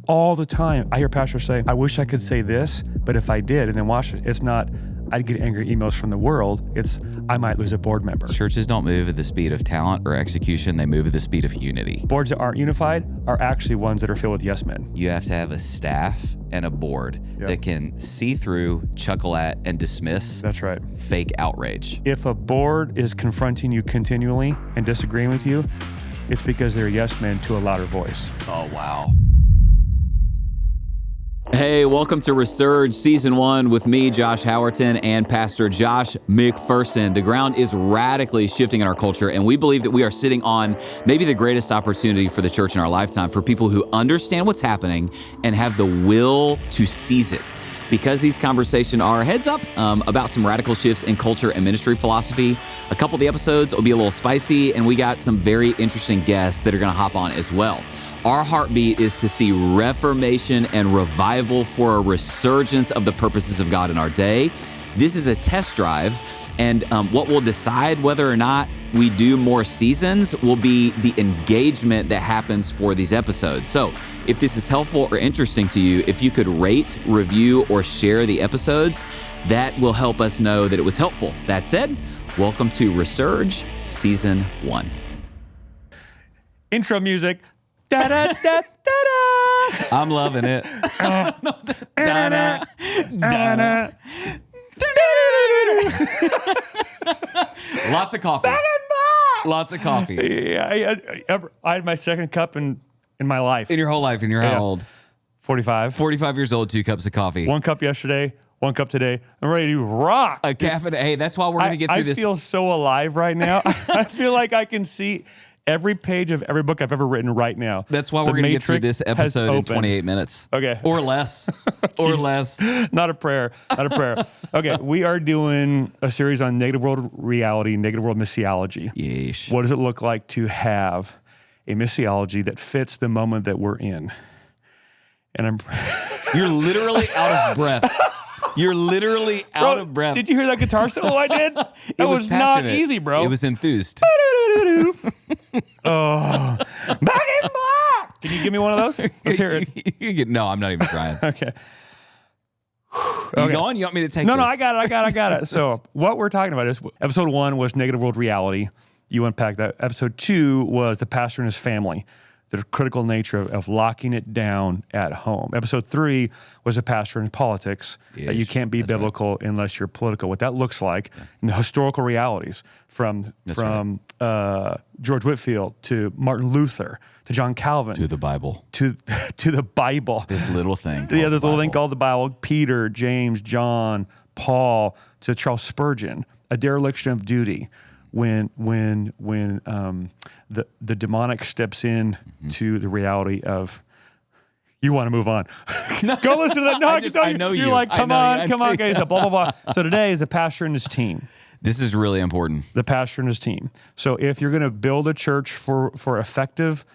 all the time. I hear pastors say, I wish I could say this, but if I did, and then watch it, it's not, I'd get angry emails from the world. It's, I might lose a board member. Churches don't move at the speed of talent or execution. They move at the speed of unity. Boards that aren't unified are actually ones that are filled with yes men. You have to have a staff and a board that can see through, chuckle at, and dismiss. That's right. Fake outrage. If a board is confronting you continually and disagreeing with you, it's because they're yes men to a louder voice. Oh, wow. Hey, welcome to Resurge Season 1 with me, Josh Howerton, and Pastor Josh McPherson. The ground is radically shifting in our culture, and we believe that we are sitting on maybe the greatest opportunity for the church in our lifetime, for people who understand what's happening and have the will to seize it. Because these conversations are heads up about some radical shifts in culture and ministry philosophy. A couple of the episodes will be a little spicy, and we got some very interesting guests that are going to hop on as well. Our heartbeat is to see reformation and revival for a resurgence of the purposes of God in our day. This is a test drive, and what will decide whether or not we do more seasons will be the engagement that happens for these episodes. So if this is helpful or interesting to you, if you could rate, review, or share the episodes, that will help us know that it was helpful. That said, welcome to Resurge Season 1. Intro music. Da da da da da. I'm loving it. Da da da da. Lots of coffee. Lots of coffee. Yeah, I had my second cup in my life. In your whole life, and you're how old? 45. 45 years old, 2 cups of coffee. 1 cup yesterday, 1 cup today. I'm ready to rock. A caffeine. Hey, that's why we're going to get through this. I feel so alive right now. I feel like I can see every page of every book I've ever written right now. That's why we're going to get through this episode in 28 minutes. Okay. Or less. Or less. Not a prayer. Not a prayer. Okay. We are doing a series on negative world reality, negative world missiology. Yeesh. What does it look like to have a missiology that fits the moment that we're in? And You're literally out of breath. You're literally out of breath. Did you hear that guitar solo I did? That was not easy, bro. It was enthused. Oh, back in black. Can you give me one of those? Let's hear it. No, I'm not even trying. Okay. You going? You want me to take No, this? no, I got it. So what we're talking about is episode 1 was negative world reality. You unpacked that. Episode 2 was the pastor and his family, the critical nature of locking it down at home. Episode 3 was the pastor and politics, that you can't be biblical unless you're political. What that looks like in the historical realities from George Whitefield to Martin Luther to John Calvin. To the Bible. To the Bible. This little thing. Yeah, this little thing called the Bible. Peter, James, John, Paul, to Charles Spurgeon, a dereliction of duty. When the demonic steps in to the reality of, you want to move on. Go listen to that. No, I know you're you. like, come on, guys. Blah, blah, blah. So today is the pastor and his team. This is really important. The pastor and his team. So if you're going to build a church for effective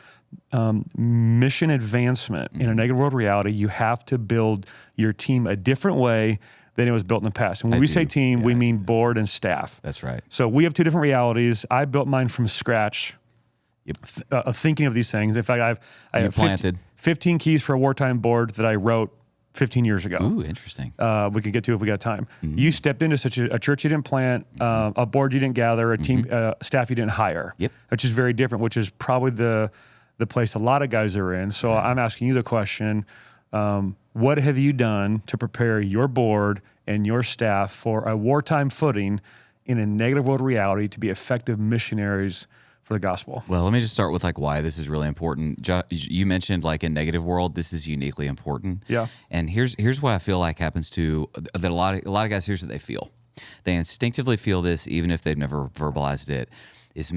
mission advancement in a negative world reality, you have to build your team a different way than it was built in the past. And when we say team, we mean board and staff. That's right. So we have 2 different realities. I built mine from scratch, thinking of these things. In fact, I have 15 keys for a wartime board that I wrote 15 years ago. Ooh, interesting. We can get to if we got time. You stepped into such a church you didn't plant, a board you didn't gather, a team, staff you didn't hire, which is very different, which is probably the place a lot of guys are in. So I'm asking you the question, what have you done to prepare your board and your staff for a wartime footing in a negative world reality to be effective missionaries for the gospel? Well, let me just start with why this is really important. You mentioned in negative world, this is uniquely important. Yeah. And here's what I feel like happens to that a lot of guys. Here's what they feel. They instinctively feel this, even if they've never verbalized it. Is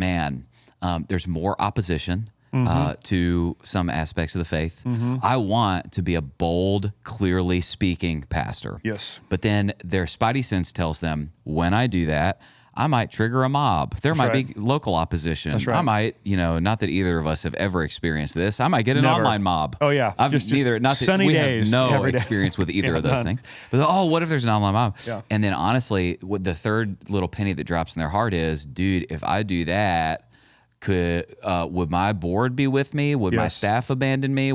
there's more opposition to some aspects of the faith. I want to be a bold, clearly speaking pastor. Yes. But then their spidey sense tells them, when I do that, I might trigger a mob. There might be local opposition. That's right. I might, not that either of us have ever experienced this. I might get an online mob. Oh yeah. I've not that sunny we days have no experience with either of those things. But what if there's an online mob? Yeah. And then honestly, what the third little penny that drops in their heart is, dude, if I do that, would my board be with me? Would my staff abandon me?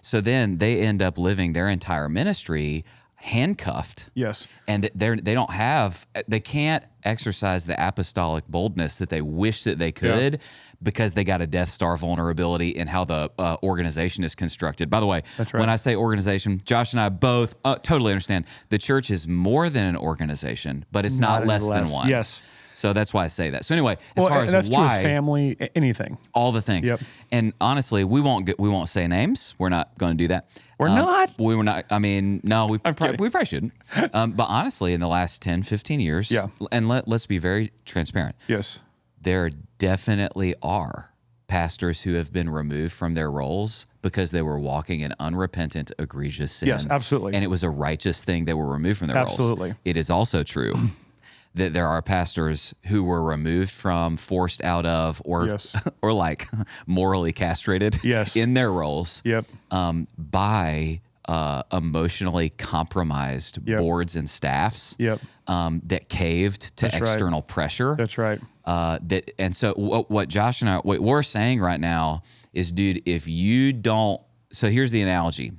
So then they end up living their entire ministry handcuffed. Yes. And they can't exercise the apostolic boldness that they wish that they could because they got a Death Star vulnerability in how the organization is constructed. By the way, when I say organization, Josh and I both totally understand the church is more than an organization, but it's not less than one. Yes. So that's why I say that. So anyway, as far as that's why, true as family, anything, all the things. Yep. And honestly, we won't say names. We're not going to do that. We're not. We were not. I mean, no, we probably shouldn't. But honestly, in the last 10, 15 years, and let's be very transparent. Yes. There definitely are pastors who have been removed from their roles because they were walking in unrepentant, egregious sin. Yes, absolutely. And it was a righteous thing they were removed from their roles. Absolutely. It is also true that there are pastors who were removed from, forced out of, or or like morally castrated in their roles by emotionally compromised boards and staffs that caved to external pressure. That's right. And so what Josh and I, what we're saying right now is, dude, if you don't, so here's the analogy.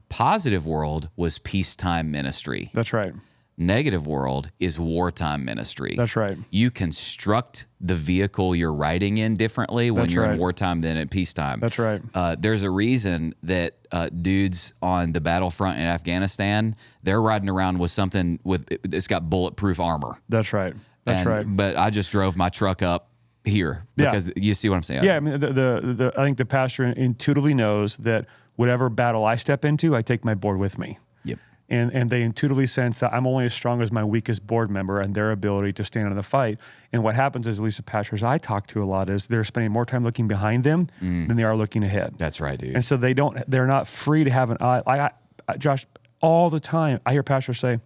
Positive world was peacetime ministry. That's right. Negative world is wartime ministry. That's right. You construct the vehicle you're riding in differently when you're in wartime than at peacetime. That's right. There's a reason that dudes on the battlefront in Afghanistan, they're riding around with something it's got bulletproof armor. That's right. That's right. But I just drove my truck up here because you see what I'm saying. Yeah, I mean, I think the pastor intuitively knows that whatever battle I step into, I take my board with me. Yep. And they intuitively sense that I'm only as strong as my weakest board member and their ability to stand in the fight. And what happens is, at least the pastors I talk to a lot, is they're spending more time looking behind them than they are looking ahead. That's right, dude. And so they're not free to have an eye. Josh, all the time I hear pastors say,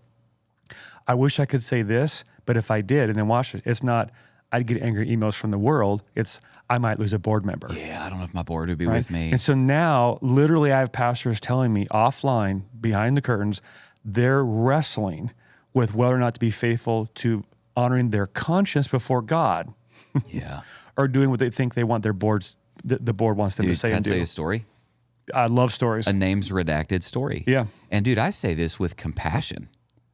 I wish I could say this, but if I did, and then watch it, it's not, I'd get angry emails from the world. It's, I might lose a board member. Yeah, I don't know if my board would be with me. And so now, literally, I have pastors telling me offline, behind the curtains, they're wrestling with whether or not to be faithful to honoring their conscience before God. Or doing what they think they want their boards, the board wants them to say and do. Can I tell you a story? I love stories. A name's redacted story. Yeah. And dude, I say this with compassion.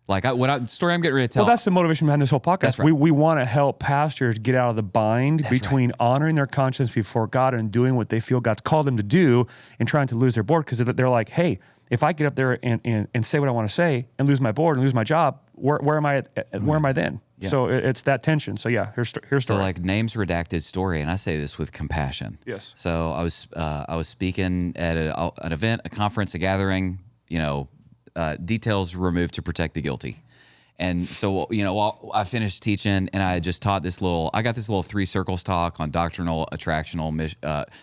Like the story I'm getting ready to tell. Well, that's the motivation behind this whole podcast. That's right. We want to help pastors get out of the bind between honoring their conscience before God and doing what they feel God's called them to do and trying to lose their board, because they're like, hey, if I get up there and say what I want to say and lose my board and lose my job, where am I where am I then? Yeah. So it's that tension. So yeah, here's story. So like name's redacted story, and I say this with compassion. Yes. So I was speaking at an event, a conference, a gathering, details removed to protect the guilty. And so, while I finished teaching and I just taught I got this little 3 circles talk on doctrinal, attractional,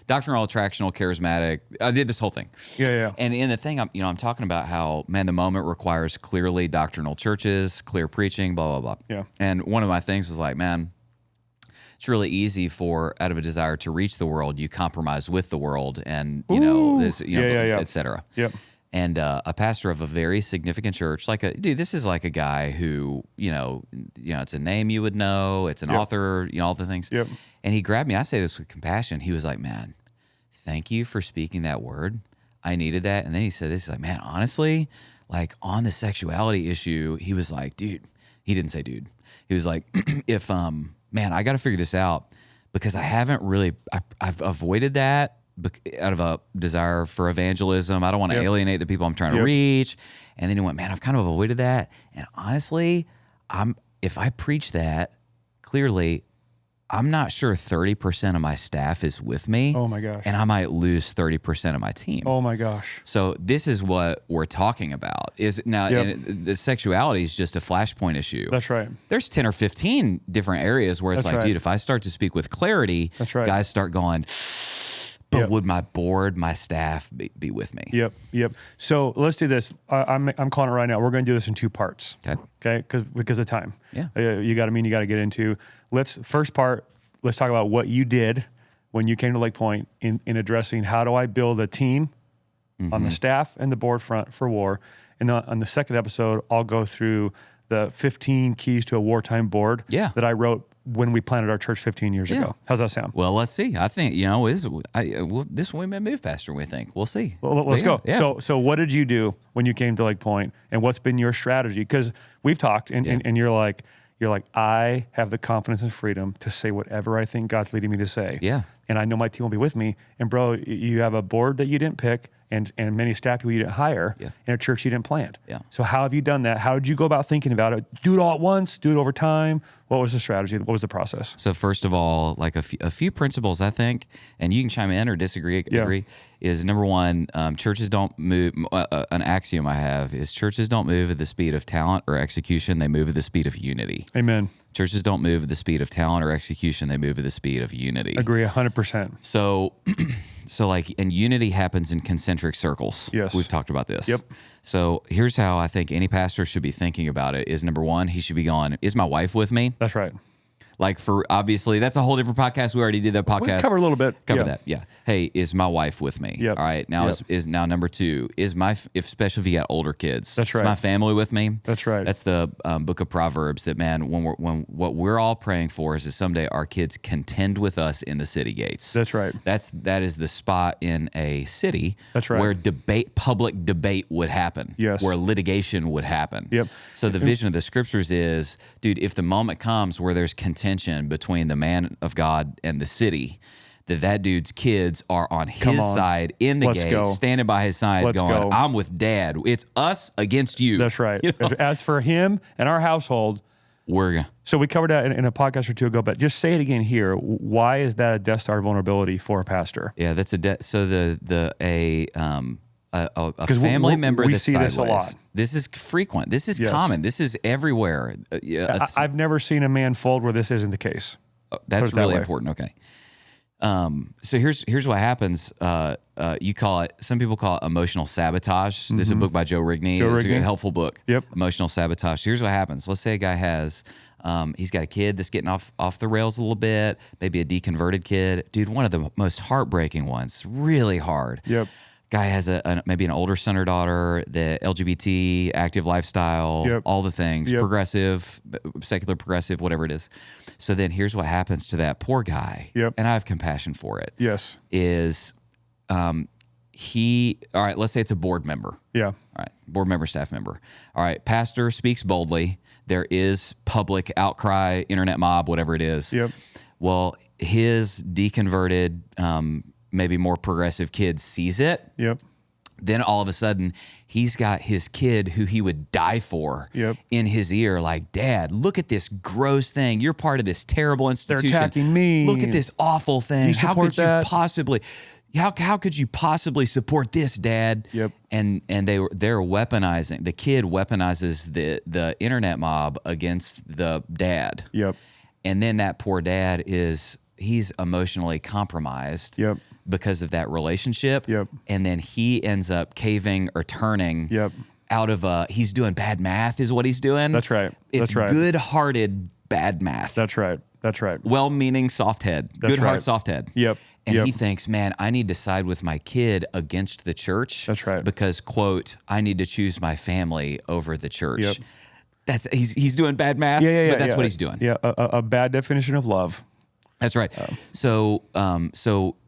charismatic. I did this whole thing. Yeah. And in the thing, I'm talking about how, man, the moment requires clearly doctrinal churches, clear preaching, blah, blah, blah. Yeah. And one of my things was like, man, it's really easy out of a desire to reach the world, you compromise with the world and, et cetera. Yep. And a pastor of a very significant church, this is like a guy who, it's a name you would know, it's an author, all the things. Yep. And he grabbed me. I say this with compassion. He was like, man, thank you for speaking that word. I needed that. And then he said this, he's like, man, honestly, like on the sexuality issue, he was like, dude, he didn't say dude. He was like, man, I got to figure this out because I've avoided that out of a desire for evangelism. I don't want to alienate the people I'm trying to reach. And then he went, man, I've kind of avoided that. And honestly, if I preach that clearly, I'm not sure 30% of my staff is with me. Oh my gosh. And I might lose 30% of my team. Oh my gosh. So this is what we're talking about. And the sexuality is just a flashpoint issue. That's right. There's 10 or 15 different areas where it's dude, if I start to speak with clarity, guys start going, but would my board, my staff be with me? Yep. So let's do this. I'm calling it right now. We're going to do this in 2 parts. Okay. Because of time. Yeah. You got to get into. First part, let's talk about what you did when you came to Lakepointe in addressing how do I build a team on the staff and the board front for war. And on the second episode, I'll go through the 15 keys to a wartime board that I wrote when we planted our church 15 years ago. How's that sound? Well, let's see. I think, this we may move faster, we think. We'll see. Well, let's go. Yeah. So what did you do when you came to Lakepointe, and what's been your strategy? Because we've talked, and you're like, I have the confidence and freedom to say whatever I think God's leading me to say. Yeah. And I know my team will be with me. And bro, you have a board that you didn't pick, and many staff people you didn't hire, in a church you didn't plant. Yeah. So how have you done that? How did you go about thinking about it? Do it all at once? Do it over time? What was the strategy? What was the process? So first of all, like a few principles, I think, and you can chime in or disagree, agree, is number one, churches don't move. An axiom I have is churches don't move at the speed of talent or execution. They move at the speed of unity. Amen. Churches don't move at the speed of talent or execution. They move at the speed of unity. Agree 100%. So and unity happens in concentric circles. Yes. We've talked about this. Yep. So here's how I think any pastor should be thinking about it is, number one, he should be going, is my wife with me? That's right. Like, for obviously, that's a whole different podcast. We already did that podcast. We cover a little bit. Cover that. Yeah. Hey, is my wife with me? Yep. All right. Now is now number two, especially if you got older kids. That's right. Is my family with me? That's right. That's the book of Proverbs that, man, when what we're all praying for is that someday our kids contend with us in the city gates. That's right. That is the spot in a city. That's right. Where public debate would happen. Yes. Where litigation would happen. Yep. So the vision of the scriptures is, dude, if the moment comes where there's contention between the man of God and the city, that dude's kids are on his side in the gate, standing by his side, going, I'm with dad. It's us against you. That's right. You know? As for him and our household, so we covered that in a podcast or two ago, but just say it again here. Why is that a Death Star vulnerability for a pastor? Yeah, that's a family member we that's see sideways. This a lot. This is frequent. This is common. This is everywhere. I've never seen a man fold where this isn't the case. That's really important. Okay. So here's what happens. You call it. Some people call it emotional sabotage. This is a book by Joe Rigney. It's a helpful book. Yep. Emotional sabotage. Here's what happens. Let's say a guy has. He's got a kid that's getting off the rails a little bit. Maybe a deconverted kid. Dude, one of the most heartbreaking ones. Really hard. Yep. Guy has maybe an older son or daughter, the LGBT, active lifestyle, all the things, progressive, secular progressive, whatever it is. So then here's what happens to that poor guy, and I have compassion for it. Yes. Is all right, let's say it's a board member. Yeah. All right, board member, staff member. All right, pastor speaks boldly. There is public outcry, internet mob, whatever it is. Yep. Well, his deconverted, maybe more progressive kid sees it. Yep. Then all of a sudden, he's got his kid who he would die for in his ear, like, Dad, look at this gross thing. You're part of this terrible institution. They're attacking me. Look at this awful thing. How could you possibly support this, Dad? Yep. And they're weaponizing. The kid weaponizes the internet mob against the dad. Yep. And then that poor dad he's emotionally compromised. Yep. Because of that relationship. Yep. And then he ends up caving or turning out of he's doing bad math is what he's doing. That's right. It's good-hearted bad math. That's right. Well-meaning soft head. Good heart, soft head. Yep. And he thinks, man, I need to side with my kid against the church. That's right. Because, quote, I need to choose my family over the church. Yep. He's doing bad math, but that's what he's doing. Yeah, a bad definition of love. That's right. So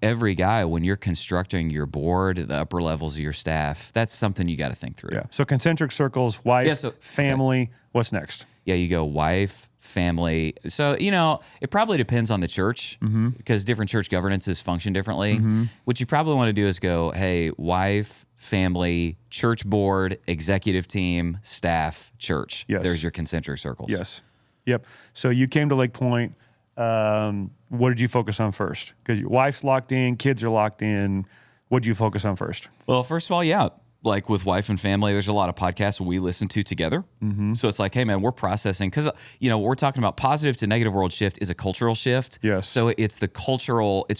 every guy, when you're constructing your board, the upper levels of your staff, that's something you got to think through. Yeah. So concentric circles, wife, family. What's next? Yeah, you go wife, family. So, it probably depends on the church because different church governances function differently. What you probably want to do is go, hey, wife, family, church board, executive team, staff, church. Yes. There's your concentric circles. Yes. Yep. So you came to Lakepointe. What did you focus on first? Because your wife's locked in, kids are locked in. What did you focus on first? Well, first of all, like with wife and family, there's a lot of podcasts we listen to together. So it's like, hey, man, we're processing. Because, we're talking about positive to negative world shift is a cultural shift. Yes. So it's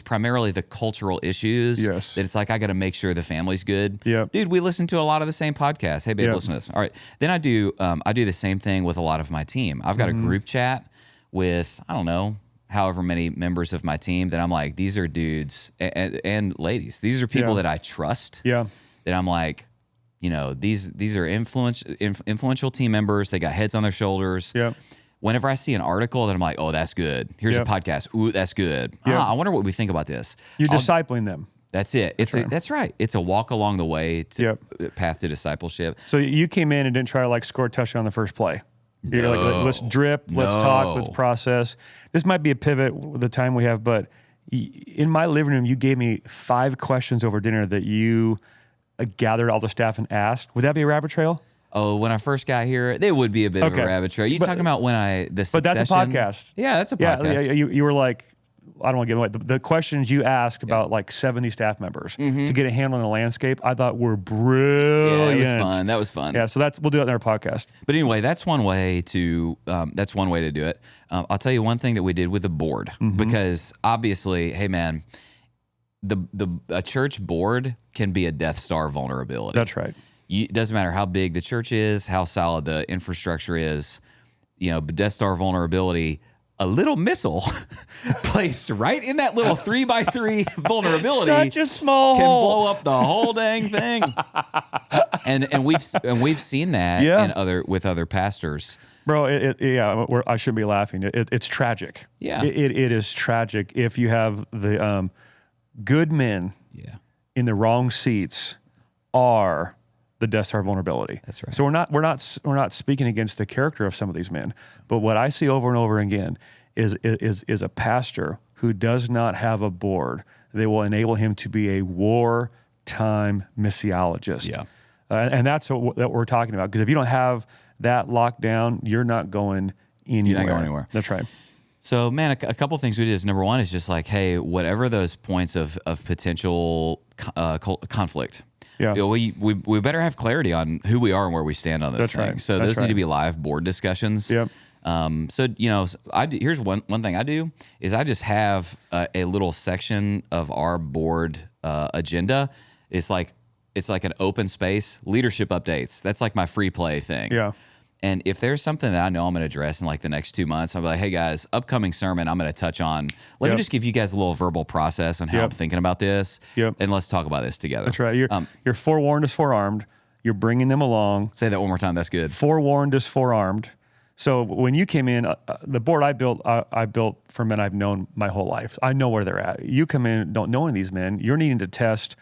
primarily the cultural issues. Yes. That it's like, I got to make sure the family's good. Yep. Dude, we listen to a lot of the same podcasts. Hey, babe, listen to this. All right. Then I do the same thing with a lot of my team. I've got a group chat with, I don't know, however many members of my team that I'm like, these are dudes and ladies. These are people that I trust. Yeah. That I'm like, these are influential team members. They got heads on their shoulders. Yeah. whenever I see an article that I'm like, oh, that's good. Here's a podcast. Ooh, that's good. Yep. I wonder what we think about this. You're discipling them. That's it. That's right. It's a walk along the way to path to discipleship. So you came in and didn't try to like score a touchdown on the first play. You're like, let's drip, let's talk, let's process. This might be a pivot with the time we have, but in my living room, you gave me 5 questions over dinner that you gathered all the staff and asked. Would that be a rabbit trail? Oh, when I first got here, there would be a bit of a rabbit trail. You talking about the Succession? But that's a podcast. Yeah, that's a podcast. Yeah, you were like, I don't want to give away. The questions you asked about like 70 staff members to get a handle on the landscape, I thought were brilliant. Yeah, it was fun. That was fun. Yeah, so we'll do it in our podcast. But anyway, that's one way to do it. I'll tell you one thing that we did with the board, because obviously, hey man, a church board can be a Death Star vulnerability. That's right. It doesn't matter how big the church is, how solid the infrastructure is, Death Star vulnerability, a little missile placed right in that little 3x3 vulnerability, such a small can hole. blow up the whole dang thing. and we've seen that with other pastors. Bro, I shouldn't be laughing. It's tragic. Yeah. It is tragic if you have the good men in the wrong seats are the Death Star vulnerability. That's right. So we're not speaking against the character of some of these men, but what I see over and over again is a pastor who does not have a board that will enable him to be a wartime missiologist. Yeah. And that's what we're talking about. Because if you don't have that locked down, you're not going anywhere. You're not going anywhere. That's right. So, man, a couple things we did is, number one is just like, hey, whatever those points of potential conflict, we better have clarity on who we are and where we stand on those things. Right. So those need to be live board discussions. Yep. Here's one thing I do is I just have a little section of our board agenda. It's like an open space, leadership updates. That's like my free play thing. Yeah. And if there's something that I know I'm going to address in like the next 2 months, I'll be like, hey guys, upcoming sermon I'm going to touch on. Let me just give you guys a little verbal process on how I'm thinking about this. Yep. And let's talk about this together. That's right. You're forewarned is forearmed. You're bringing them along. Say that one more time. That's good. Forewarned is forearmed. So when you came in, the board I built for men I've known my whole life. I know where they're at. You come in, don't know any of these men. You're needing to test,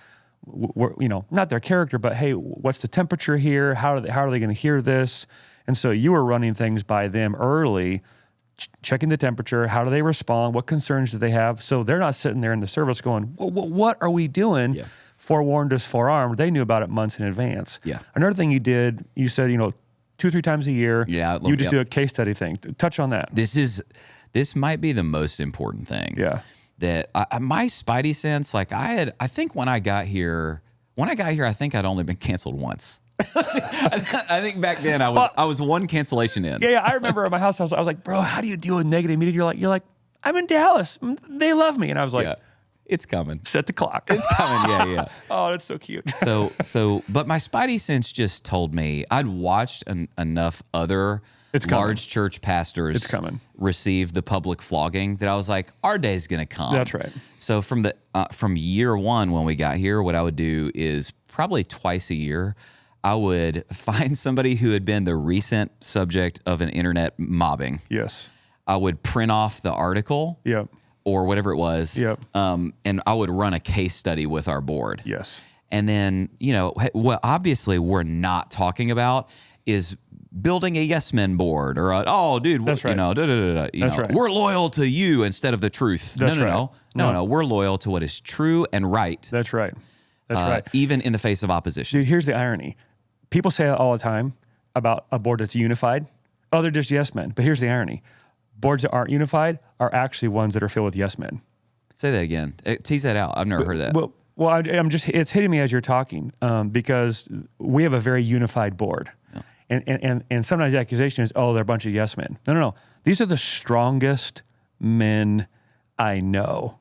not their character, but hey, what's the temperature here? How are they going to hear this? And so you were running things by them early, checking the temperature. How do they respond? What concerns do they have? So they're not sitting there in the service going, what are we doing? Yeah. Forewarned is forearmed. They knew about it months in advance. Yeah. Another thing you did, you said, 2 or 3 times a year, you just do a case study thing. Touch on that. This might be the most important thing. Yeah. That my spidey sense, like I think when I got here, I think I'd only been canceled once. I think back then I was one cancellation in. Yeah. I remember at my house, I was like, bro, how do you deal with negative media? You're like, I'm in Dallas. They love me. And I was like, it's coming. Set the clock. It's coming. Yeah. Oh, that's so cute. But my spidey sense just told me I'd watched enough other large church pastors receive the public flogging that I was like, our day's going to come. That's right. So from year one when we got here, what I would do is probably twice a year, I would find somebody who had been the recent subject of an internet mobbing. Yes. I would print off the article. Yep. Or whatever it was. Yep. And I would run a case study with our board. Yes. And then, what obviously we're not talking about is building a yes men board or That's right. That's right. We're loyal to you instead of the truth. No. We're loyal to what is true and right. That's right. That's right. Even in the face of opposition. Dude, here's the irony. People say it all the time about a board that's unified. Oh, they're just yes men. But here's the irony. Boards that aren't unified are actually ones that are filled with yes men. Say that again. Tease that out. I've never heard that. Well, it's hitting me as you're talking because we have a very unified board. Yeah. And sometimes the accusation is, they're a bunch of yes men. No. These are the strongest men I know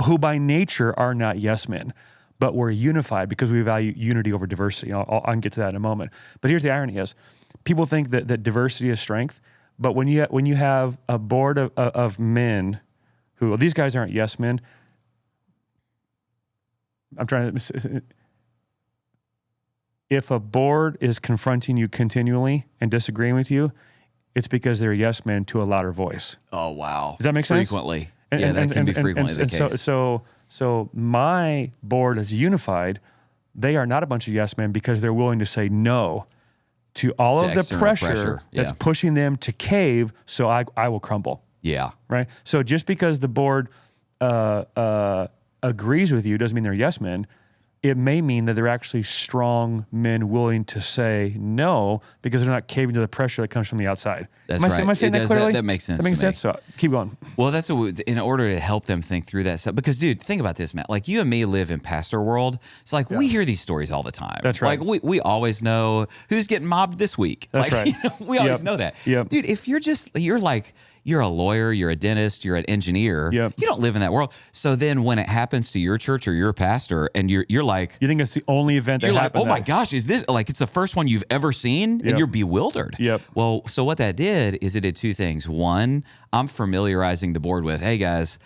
who by nature are not yes men, but we're unified because we value unity over diversity. I can get to that in a moment. But here's the irony is people think that diversity is strength. But when you have a board of men who, these guys aren't yes men. If a board is confronting you continually and disagreeing with you, it's because they're yes men to a louder voice. Oh, wow. Does that make sense? Frequently. That can be frequently the case. So my board is unified. They are not a bunch of yes men because they're willing to say no to all of the pressure that's pushing them to cave, so I will crumble. Yeah. Right? So just because the board agrees with you doesn't mean they're yes men. It may mean that they're actually strong men willing to say no because they're not caving to the pressure that comes from the outside. That's right. Am I saying that clearly? That makes sense. That makes sense. So keep going. Well, that's in order to help them think through that stuff. Because, dude, think about this, Matt. Like, you and me live in pastor world. It's like we hear these stories all the time. That's right. Like, we always know who's getting mobbed this week. That's like, right. We always know that. Yep. Dude, if you're a lawyer, you're a dentist, you're an engineer. Yep. You don't live in that world. So then when it happens to your church or your pastor and you're like... You think it's the only event that happened. You're like, oh my gosh, is this... Like, it's the first one you've ever seen? And you're bewildered. Yep. Well, so what that did is it did two things. One, I'm familiarizing the board with, hey guys,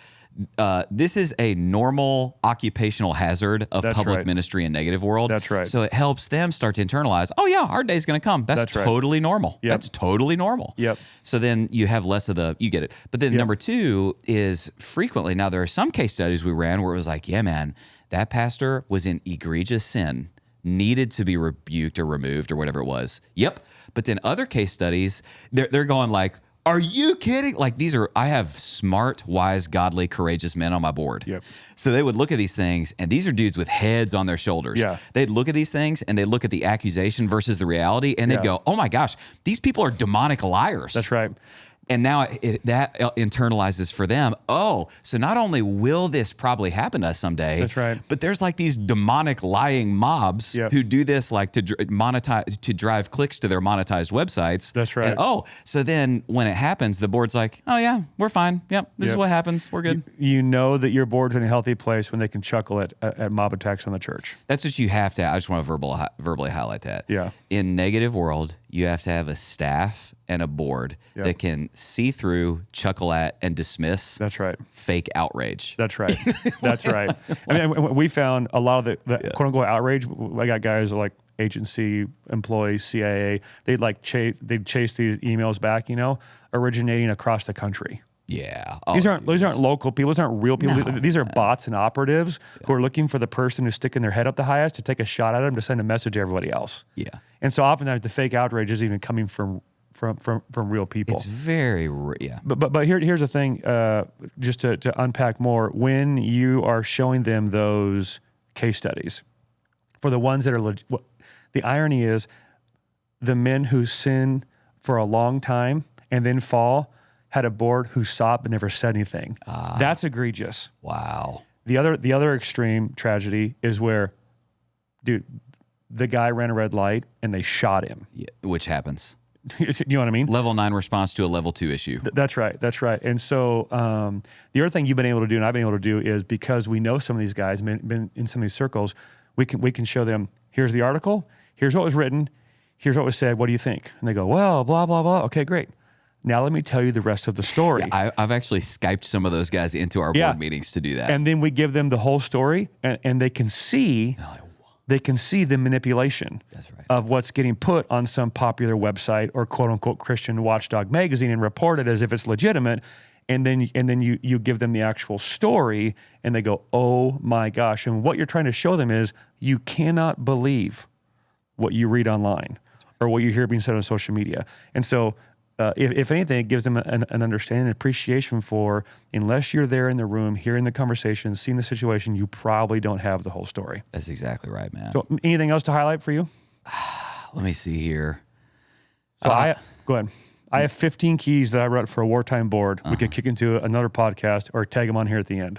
this is a normal occupational hazard of public ministry and negative world. That's right. So it helps them start to internalize, oh yeah, our day's going to come. That's totally normal. Yep. That's totally normal. Yep. So then you have less of you get it. But then number two is frequently, now there are some case studies we ran where it was like, yeah, man, that pastor was in egregious sin, needed to be rebuked or removed or whatever it was. Yep. But then other case studies, they're going like, are you kidding? Like I have smart, wise, godly, courageous men on my board. Yep. So they would look at these things, and these are dudes with heads on their shoulders. Yeah. They'd look at these things, and they'd look at the accusation versus the reality, and they'd go, oh my gosh, these people are demonic liars. That's right. And now that internalizes for them, oh, so not only will this probably happen to us someday, that's right, but there's like these demonic lying mobs who do this like to monetize, to drive clicks to their monetized websites. That's right. And so then when it happens, the board's like, oh yeah, we're fine. Yep, this is what happens. We're good. You know that your board's in a healthy place when they can chuckle at mob attacks on the church. That's what you have to. I just want to verbally highlight that. Yeah. In negative world, you have to have a staff and a board that can see through, chuckle at, and dismiss. That's right. Fake outrage. That's right. That's right. I mean, we found a lot of the quote unquote outrage. I got guys like agency employees, CIA. They'd chase these emails back, originating across the country. Yeah. These aren't local people. These aren't real people. No. These are bots and operatives who are looking for the person who's sticking their head up the highest to take a shot at them to send a message to everybody else. Yeah. And so oftentimes the fake outrage is even coming from real people. It's very But here's the thing, just to unpack more. When you are showing them those case studies, for the ones that are the irony is the men who sin for a long time and then fall had a board who saw it but never said anything. That's egregious. Wow. The other extreme tragedy is where, dude, the guy ran a red light and they shot him. Yeah, which happens. You know what I mean? Level 9 response to a level 2 issue. That's right. That's right. And so the other thing you've been able to do and I've been able to do is, because we know some of these guys, been in some of these circles, we can show them, here's the article, here's what was written, here's what was said, what do you think? And they go, well, blah, blah, blah. Okay, great. Now let me tell you the rest of the story. Yeah, I've actually Skyped some of those guys into our board meetings to do that. And then we give them the whole story, and they can see the manipulation of what's getting put on some popular website or quote unquote Christian watchdog magazine and reported as if it's legitimate. And then you give them the actual story and they go, oh my gosh. And what you're trying to show them is you cannot believe what you read online or what you hear being said on social media. And so if anything, it gives them an understanding and appreciation for, unless you're there in the room, hearing the conversation, seeing the situation, you probably don't have the whole story. That's exactly right, man. So anything else to highlight for you? Let me see here. So go ahead. I have 15 keys that I wrote for a wartime board. We could kick into another podcast or tag them on here at the end.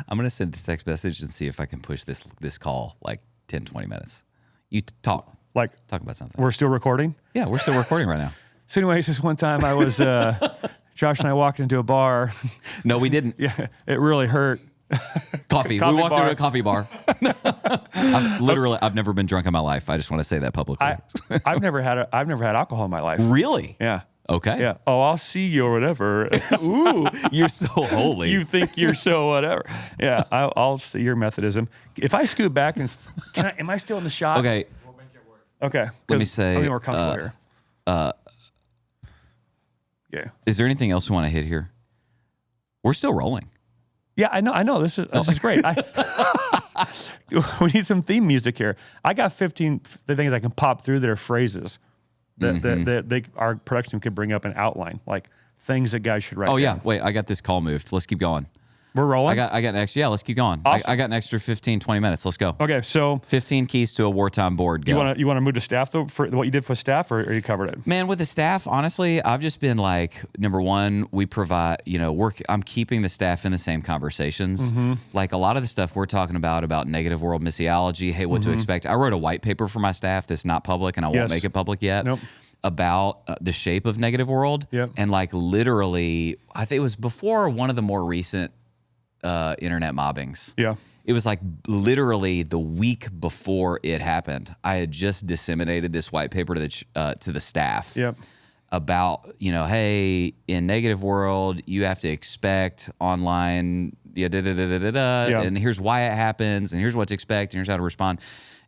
I'm going to send a text message and see if I can push this call like 10, 20 minutes. You talk about something. We're still recording? Yeah, we're still recording right now. So anyways, this one time I was, Josh and I walked into a bar. No, we didn't. Yeah, it really hurt. Coffee. We walked into a coffee bar. I've never been drunk in my life. I just want to say that publicly. I've never had alcohol in my life. Really? Yeah. Okay. Yeah. Oh, I'll see you or whatever. Ooh, you're so holy. You think you're so whatever. Yeah, I'll see your Methodism. If I scoot back and am I still in the shot? Okay. Okay. Let me say. I'm more comfortable here. Okay. Is there anything else we want to hit here? We're still rolling. Yeah, I know. This is great. We need some theme music here. I got 15 things I can pop through that are phrases that our production team could bring up and outline, like things that guys should write down. Yeah. Wait, I got this call moved. Let's keep going. We're rolling? I got an extra. Yeah, let's keep going. Awesome. I got an extra 15, 20 minutes. Let's go. Okay, so 15 keys to a wartime board. Go. you want to move to staff though for what you did for staff, or you covered it? Man, with the staff, honestly, I've just been like, number one, we provide, I'm keeping the staff in the same conversations. Like a lot of the stuff we're talking about negative world missiology, hey, what to expect. I wrote a white paper for my staff that's not public, and I won't make it public yet. Nope. About the shape of negative world. Yep. And like literally, I think it was before one of the more recent internet mobbings. Yeah. It was like literally the week before it happened. I had just disseminated this white paper to the staff. Yep. About, hey, in negative world, you have to expect online, and here's why it happens, and here's what to expect, and here's how to respond.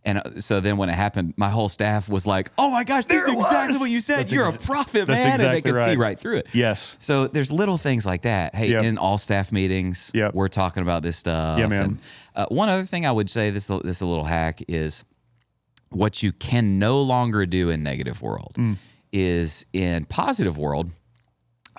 And so then when it happened, my whole staff was like, oh my gosh, this is exactly what you said. You're a prophet, man. Exactly and they could see right through it. Yes. So there's little things like that. Hey, in all staff meetings, we're talking about this stuff. Yeah, man. And, one other thing I would say, this is a little hack, is what you can no longer do in negative world is in positive world,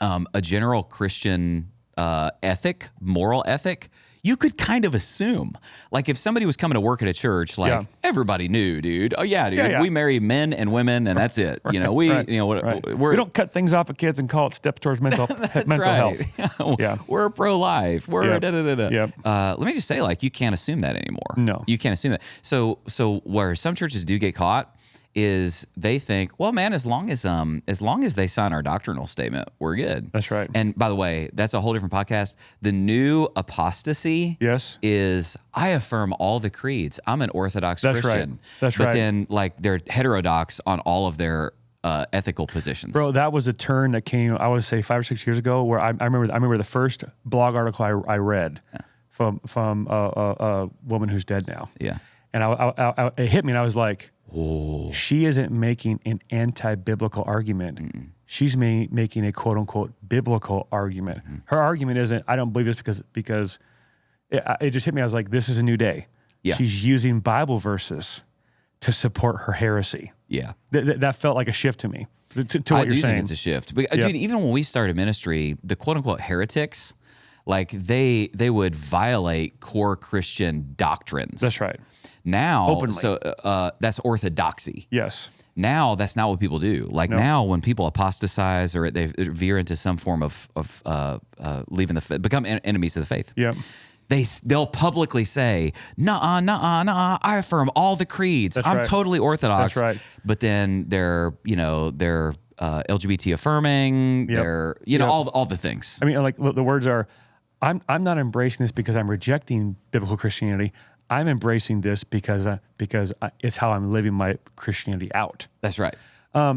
a general Christian ethic, moral ethic, you could kind of assume, like if somebody was coming to work at a church, like everybody knew, dude. Oh yeah, dude. We marry men and women, and that's it. We don't cut things off of kids and call it steps towards mental health. We're pro-life. We're Yep. Let me just say, like, you can't assume that anymore. No, you can't assume that. So where some churches do get caught is they think, well, man, as long as they sign our doctrinal statement, we're good. That's right. And by the way, that's a whole different podcast. The new apostasy is I affirm all the creeds. I'm an Orthodox Christian. Right. That's right. But then like they're heterodox on all of their ethical positions. Bro, that was a turn that came, I would say 5 or 6 years ago, where I remember the first blog article I read from a woman who's dead now. Yeah. And it hit me, and I was like, oh. She isn't making an anti-biblical argument. She's making a quote-unquote biblical argument. Her argument isn't, I don't believe this because it just hit me. I was like, this is a new day. Yeah. She's using Bible verses to support her heresy. Yeah. That felt like a shift to me, to what you're saying. I do think it's a shift. But, dude, even when we started ministry, the quote-unquote heretics, like they would violate core Christian doctrines. That's right. Now, openly. So that's orthodoxy. Yes. Now that's not what people do. Like now, when people apostatize or they veer into some form of leaving the faith, become enemies of the faith. Yeah. They'll publicly say, nah, I affirm all the creeds. That's I'm right. totally orthodox. That's right. But then they're LGBT affirming. They're all the things. I mean, like the words are, I'm not embracing this because I'm rejecting biblical Christianity. I'm embracing this because it's how I'm living my Christianity out. That's right. Now,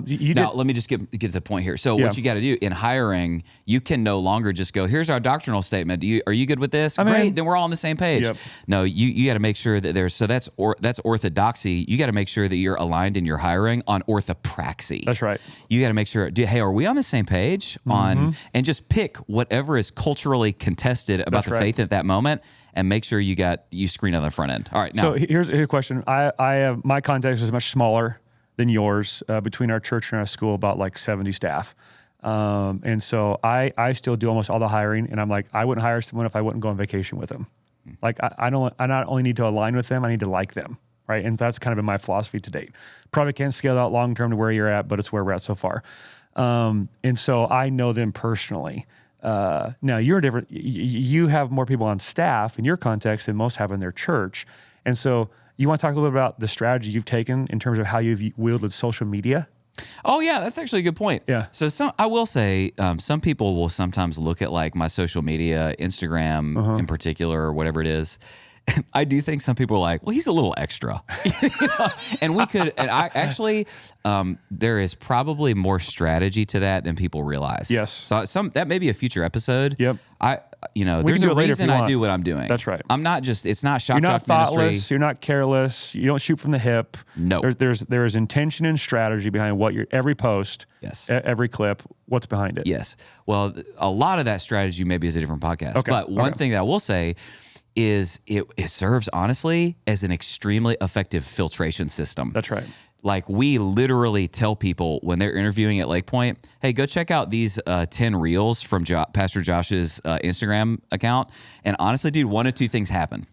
let me just get to the point here. So what you got to do in hiring, you can no longer just go, here's our doctrinal statement. Are you good with this? Great, then we're all on the same page. Yep. No, you got to make sure that that's orthodoxy. You got to make sure that you're aligned in your hiring on orthopraxy. That's right. You got to make sure, hey, are we on the same page on, and just pick whatever is culturally contested about the faith at that moment, and make sure you screen on the front end. All right. Now, so here's a question. I have, my context is much smaller than yours, between our church and our school, about like 70 staff. And so I still do almost all the hiring, and I'm like, I wouldn't hire someone if I wouldn't go on vacation with them. Like I not only need to align with them, I need to like them. Right. And that's kind of been my philosophy to date. Probably can't scale out long-term to where you're at, but it's where we're at so far. And so I know them personally. Now you're different. You have more people on staff in your context than most have in their church. And so you want to talk a little bit about the strategy you've taken in terms of how you've wielded social media? Oh yeah, that's actually a good point. Yeah. So I will say, some people will sometimes look at like my social media, Instagram in particular, or whatever it is, I do think some people are like, well, he's a little extra. And we could, and I actually, there is probably more strategy to that than people realize. Yes. So that may be a future episode. Yep. There's a reason I do what I'm doing. That's right. I'm not just, it's not shock You're not jock ministry. thoughtless. You're not careless. You don't shoot from the hip. No. There is intention and strategy behind what every post, Yes. Every clip, what's behind it. Yes. Well, a lot of that strategy maybe is a different podcast. Okay. But one thing that I will say is it serves honestly as an extremely effective filtration system. That's right. Like we literally tell people when they're interviewing at Lakepointe, hey, go check out these 10 reels from Pastor Josh's Instagram account. And honestly, dude, one of two things happen.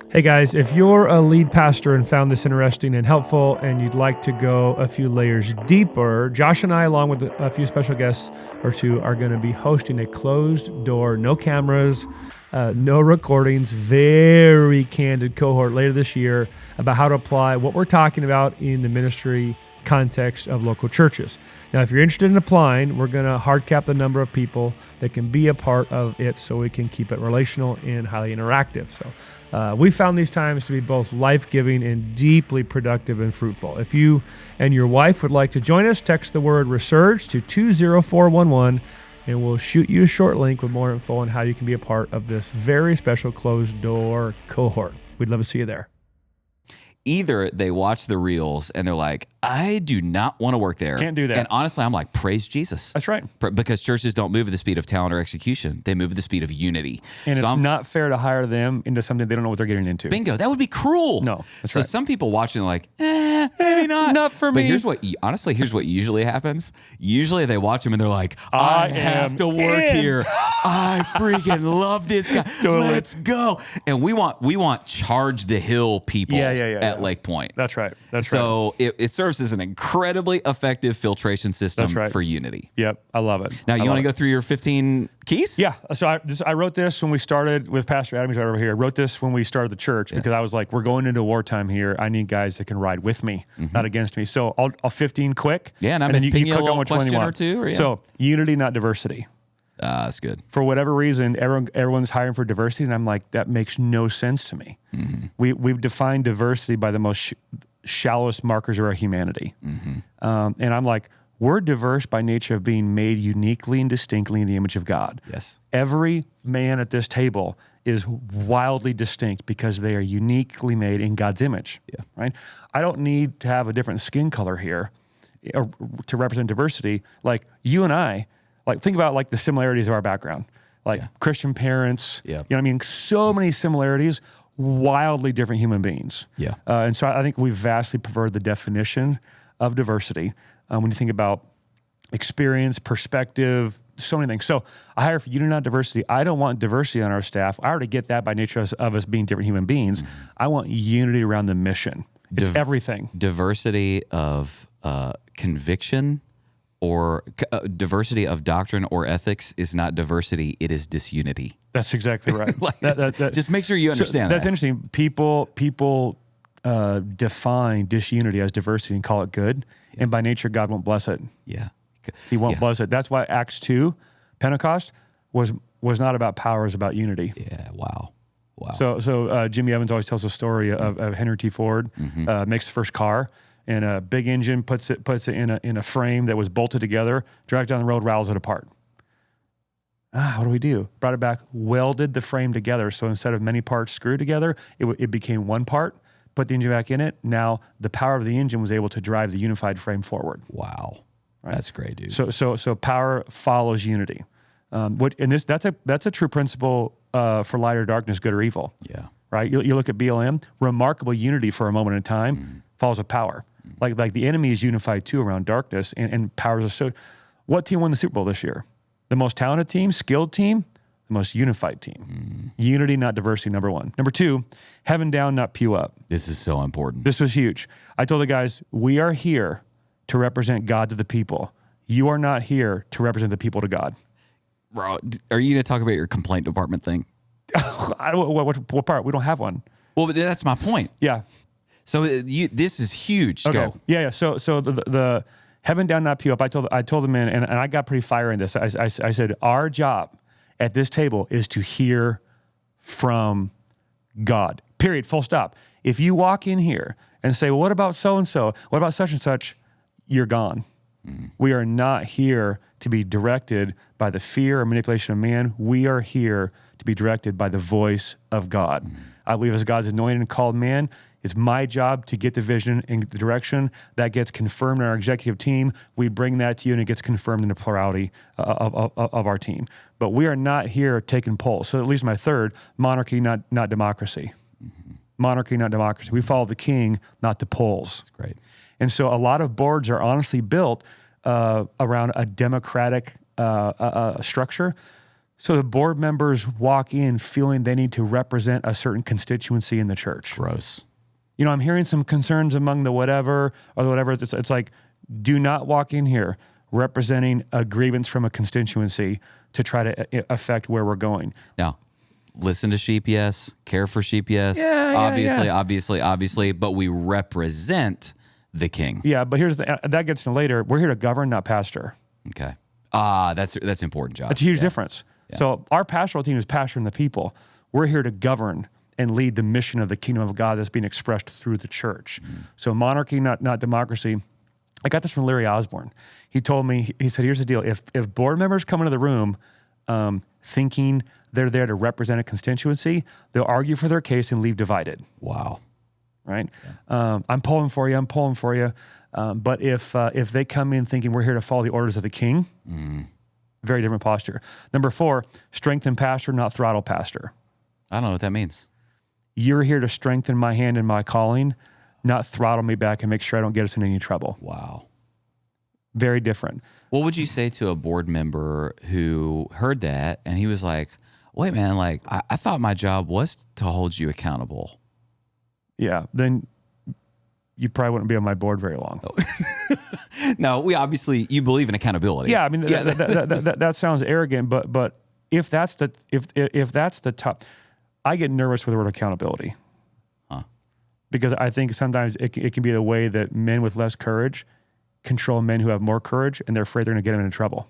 Hey guys, if you're a lead pastor and found this interesting and helpful and you'd like to go a few layers deeper, Josh and I, along with a few special guests or two, are going to be hosting a closed door, no cameras, no recordings, very candid cohort later this year about how to apply what we're talking about in the ministry context of local churches. Now, if you're interested in applying, we're going to hard cap the number of people that can be a part of it so we can keep it relational and highly interactive. So we found these times to be both life-giving and deeply productive and fruitful. If you and your wife would like to join us, text the word resurge to 20411 and we'll shoot you a short link with more info on how you can be a part of this very special closed door cohort. We'd love to see you there. Either they watch the reels and they're like, I do not want to work there. Can't do that. And honestly, I'm like, praise Jesus. That's right. Because churches don't move at the speed of talent or exexecution. They move at the speed of unity. And so it's not fair to hire them into something they don't know what they're getting into. Bingo. That would be cruel. No, that's so right. some people watching are like, maybe not. Not for me. But here's what usually happens. Usually they watch them and they're like, I have to work here. I freaking love this guy. Totally. Let's go. And we want charge the hill people at Lakepointe. That's right. That's so it serves as an incredibly effective filtration system for unity. Yep. I love it. Now, you want to go through your 15 keys? Yeah. So I wrote this when we started with Pastor Adam, who's right over here. I wrote this when we started the church because I was like, we're going into wartime here. I need guys that can ride with me, not against me. So I'll 15 quick. Yeah, and then you click on which one you want. Or two, So unity, not diversity. That's good. For whatever reason, everyone's hiring for diversity, and I'm like, that makes no sense to me. Mm-hmm. We've defined diversity by the most shallowest markers of our humanity. Mm-hmm. And I'm like, we're diverse by nature of being made uniquely and distinctly in the image of God. Yes. Every man at this table is wildly distinct because they are uniquely made in God's image. Yeah. Right? I don't need to have a different skin color here to represent diversity. Like you and I, like think about like the similarities of our background, like Christian parents, you know what I mean? So many similarities, wildly different human beings. Yeah. And so I think we vastly pervert the definition of diversity when you think about experience, perspective, so many things. So I hire for unity, not diversity. I don't want diversity on our staff. I already get that by nature of us being different human beings. Mm-hmm. I want unity around the mission. It's everything. Diversity of conviction or diversity of doctrine or ethics is not diversity, it is disunity. That's exactly right. Just make sure you understand that. That's interesting. People define disunity as diversity and call it good, and by nature, God won't bless it. Yeah. He won't bless it. That's why Acts 2, Pentecost, was not about power, it was about unity. Yeah, wow. So Jimmy Evans always tells a story of Henry T. Ford, makes the first car, and a big engine puts it in a frame that was bolted together, dragged down the road, rattles it apart. What do we do? Brought it back, welded the frame together. So instead of many parts screwed together, it became one part. Put the engine back in it. Now the power of the engine was able to drive the unified frame forward. Wow, right? That's great, dude. So power follows unity. That's a true principle for light or darkness, good or evil. Yeah. Right. You look at BLM, remarkable unity for a moment in time follows with power. Like the enemy is unified too around darkness, and powers are so. What team won the Super Bowl this year? The most talented team, skilled team, the most unified team. Unity, not diversity, number one. Number two, heaven down, not pew up. This is so important. This was huge. I told the guys, we are here to represent God to the people. You are not here to represent the people to God. Bro, are you going to talk about your complaint department thing? What part? We don't have one. Well, but that's my point. Yeah. So this is huge. Okay. Go. Yeah. So the heaven down, not pew up. I told the men, and I got pretty fiery in this. I said, our job at this table is to hear from God. Period. Full stop. If you walk in here and say, well, what about so-and-so? What about such and such? You're gone. We are not here to be directed by the fear or manipulation of man. We are here to be directed by the voice of God. I believe as God's anointed and called man, it's my job to get the vision and the direction that gets confirmed in our executive team. We bring that to you, and it gets confirmed in the plurality of our team. But we are not here taking polls. So at least my third, monarchy, not democracy. Monarchy, not democracy. We follow the king, not the polls. That's great. And so a lot of boards are honestly built around a democratic structure. So the board members walk in feeling they need to represent a certain constituency in the church. Gross. You know, I'm hearing some concerns among the whatever or the whatever. It's like, do not walk in here representing a grievance from a constituency to try to affect where we're going. Now, listen to sheep, yes. Care for sheep, yes. Obviously. But we represent the king. Yeah, but here's that gets to later. We're here to govern, not pastor. Okay. That's important, Josh. That's a huge difference. Yeah. So our pastoral team is pastoring the people. We're here to govern and lead the mission of the kingdom of God that's being expressed through the church. So monarchy, not democracy. I got this from Larry Osborne. He told me, he said, here's the deal. If board members come into the room thinking they're there to represent a constituency, they'll argue for their case and leave divided. Wow. Right? Yeah. I'm pulling for you. But if they come in thinking we're here to follow the orders of the king, very different posture. Number 4, strengthen pastor, not throttle pastor. I don't know what that means. You're here to strengthen my hand in my calling, not throttle me back and make sure I don't get us in any trouble. Wow. Very different. What would you say to a board member who heard that and he was like, wait, man, like I thought my job was to hold you accountable. Yeah, then you probably wouldn't be on my board very long. No, you believe in accountability. Yeah, I mean that sounds arrogant, but if that's the top, I get nervous with the word accountability. Because I think sometimes it can be the way that men with less courage control men who have more courage, and they're afraid they're going to get them into trouble.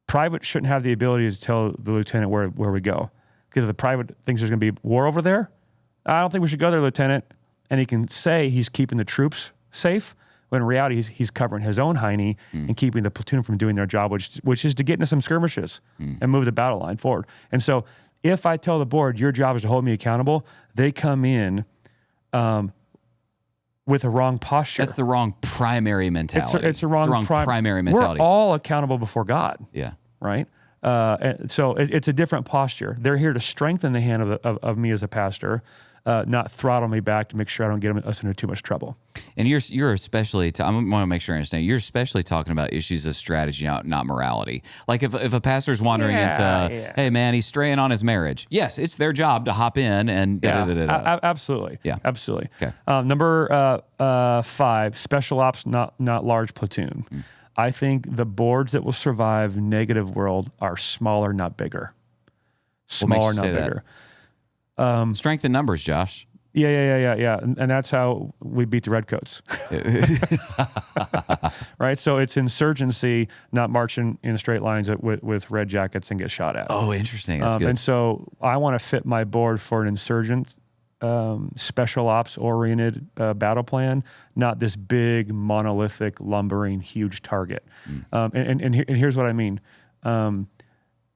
Private shouldn't have the ability to tell the lieutenant where we go, because if the private thinks there's going to be war over there, I don't think we should go there, Lieutenant. And he can say he's keeping the troops safe, when in reality he's covering his own hiney and keeping the platoon from doing their job, which is to get into some skirmishes and move the battle line forward. And so if I tell the board, your job is to hold me accountable, they come in with a wrong posture. That's the wrong primary mentality. It's the wrong primary mentality. We're all accountable before God. Yeah. Right? And so it's a different posture. They're here to strengthen the hand of me as a pastor, not throttle me back to make sure I don't get us into too much trouble. And you're especially, I want to make sure I understand, you're especially talking about issues of strategy, not morality. Like if a pastor's wandering into, hey man, he's straying on his marriage. Yes, it's their job to hop in and absolutely. Yeah. Absolutely. Okay. Number 5, special ops, not large platoon. I think the boards that will survive negative world are smaller, not bigger. Smaller, not bigger. Strength in numbers, Josh. Yeah. And that's how we beat the Redcoats. Right? So it's insurgency, not marching in straight lines with red jackets and get shot at. Oh, interesting. That's good. And so I want to fit my board for an insurgent, special ops oriented battle plan, not this big monolithic lumbering huge target. And here's what I mean.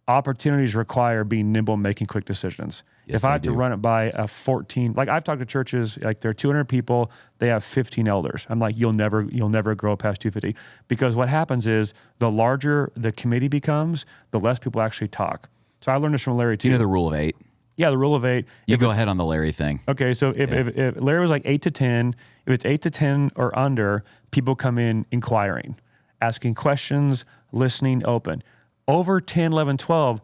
Opportunities require being nimble and making quick decisions. Yes, if I have to run it by a 14, like I've talked to churches, like there are 200 people, they have 15 elders. I'm like, you'll never grow past 250, because what happens is the larger the committee becomes, the less people actually talk. So I learned this from Larry too. Do you know the rule of 8? Yeah, the rule of 8. You go ahead on the Larry thing. Okay, so if Larry was like 8 to 10, if it's 8 to 10 or under, people come in inquiring, asking questions, listening, open. Over 10, 11, 12,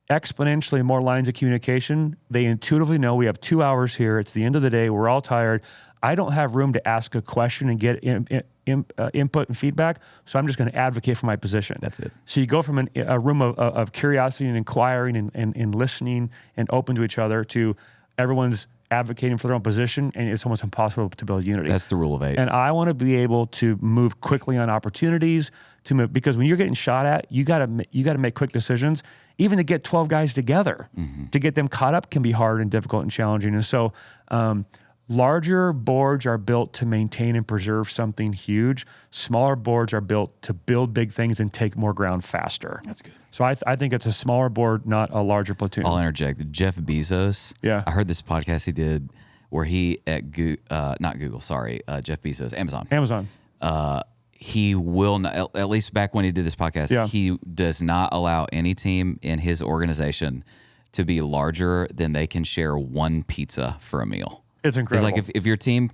exponentially more lines of communication. They intuitively know we have 2 hours here. It's the end of the day. We're all tired. I don't have room to ask a question and get input and feedback, so I'm just going to advocate for my position. That's it. So you go from a room of curiosity and inquiring and listening and open to each other to everyone's advocating for their own position, and it's almost impossible to build unity. That's the rule of 8. And I want to be able to move quickly on opportunities to move, because when you're getting shot at, you got to make quick decisions. even to get 12 guys together, to get them caught up can be hard and difficult and challenging. And so larger boards are built to maintain and preserve something huge. Smaller boards are built to build big things and take more ground faster. That's good. So I think it's a smaller board, not a larger platoon. I'll interject. Jeff Bezos. Yeah. I heard this podcast he did where he at not Google, sorry, Jeff Bezos, Amazon. He will not, at least back when he did this podcast, he does not allow any team in his organization to be larger than they can share one pizza for a meal. It's incredible. It's like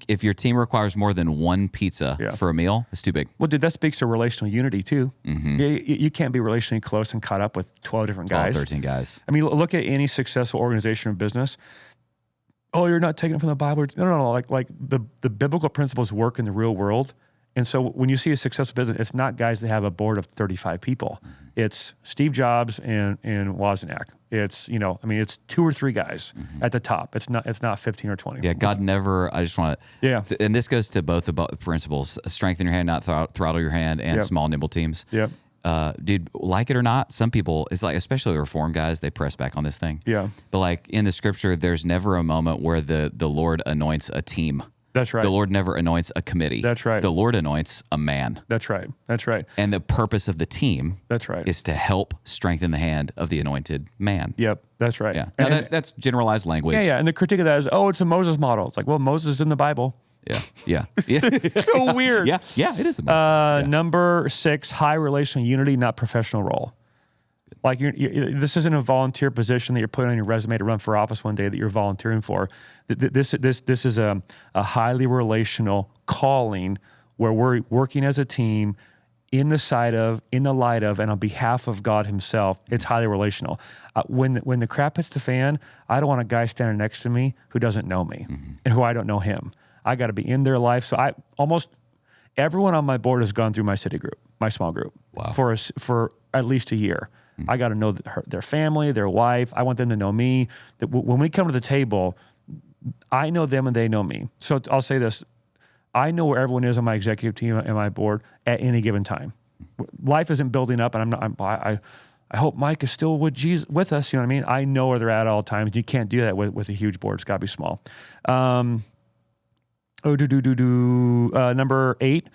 if your team requires more than one pizza for a meal, it's too big. Well, dude, that speaks to relational unity too. You can't be relationally close and caught up with 12 different guys. 13 guys. I mean, look at any successful organization or business. Oh, you're not taking it from the Bible. No. Like the biblical principles work in the real world. And so when you see a successful business, it's not guys that have a board of 35 people. It's Steve Jobs and Wozniak. It's, it's 2 or 3 guys at the top. It's not 15 or 20. Yeah, God never, I just want to, and this goes to both the principles, strengthen your hand, not throttle your hand, and small, nimble teams. Yep. Dude, like it or not, some people, it's like, especially the Reform guys, they press back on this thing. Yeah. But like in the scripture, there's never a moment where the Lord anoints a team. That's right. The Lord never anoints a committee. That's right. The Lord anoints a man. That's right. That's right. And the purpose of the team is to help strengthen the hand of the anointed man. Yep. That's right. Yeah. Now that's generalized language. Yeah. And the critique of that is, it's a Moses model. It's like, well, Moses is in the Bible. Yeah. It's so weird. Yeah. It is. Number 6, high relational unity, not professional role. Like this isn't a volunteer position that you're putting on your resume to run for office one day that you're volunteering for. This is a highly relational calling where we're working as a team in the light of, and on behalf of God Himself. It's highly relational. When the crap hits the fan, I don't want a guy standing next to me who doesn't know me and who I don't know him. I got to be in their life. So almost everyone on my board has gone through my city group, my small group, for at least a year. I got to know their family, their wife. I want them to know me. That when we come to the table, I know them and they know me. So I'll say this. I know where everyone is on my executive team and my board at any given time. Life isn't building up, and I hope Mike is still with us. You know what I mean? I know where they're at all times. You can't do that with a huge board. It's got to be small. Number 8,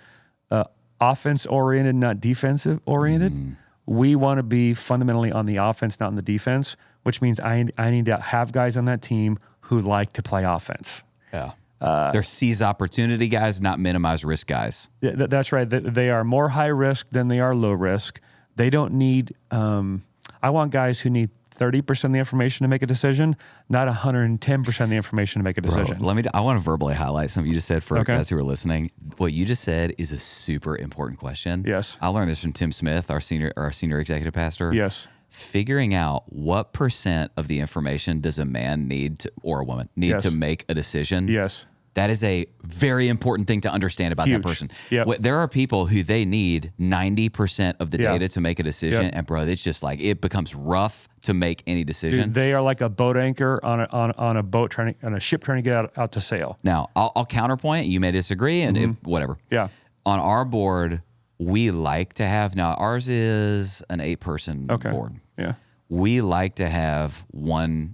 offense-oriented, not defensive-oriented. We want to be fundamentally on the offense, not on the defense, which means I need to have guys on that team who like to play offense. Yeah. They're seize opportunity guys, not minimize risk guys. Yeah, that's right. They are more high risk than they are low risk. They don't need, I want guys who need 30% of the information to make a decision, not 110% of the information to make a decision. Bro, I want to verbally highlight something you just said for guys who are listening. What you just said is a super important question. Yes. I learned this from Tim Smith, our senior executive pastor. Yes. Figuring out what % of the information does a man need to, or a woman need to make a decision. Yes. That is a very important thing to understand about that person. Yep. There are people who they need 90% of the data to make a decision, and bro, it's just like it becomes rough to make any decision. Dude, they are like a boat anchor on a boat on a ship trying to get out to sail. Now, I'll counterpoint. You may disagree, and whatever. Yeah. On our board, we like to have ours is an 8-person board. Yeah. We like to have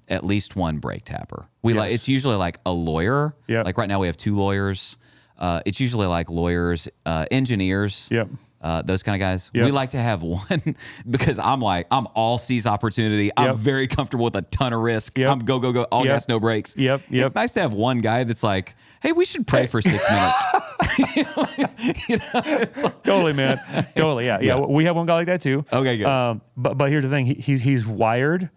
at least one brake tapper. It's usually like a lawyer. Yep. Like right now we have 2 lawyers. It's usually like lawyers, engineers. Yep. Those kind of guys. Yep. We like to have one because I'm all seize opportunity. I'm very comfortable with a ton of risk. Yep. I'm go, all gas, no brakes. Yep. It's nice to have one guy that's like, hey, we should pray for 6 minutes. Totally, man. Totally, yeah. We have one guy like that too. Okay, good. But here's the thing. He's wired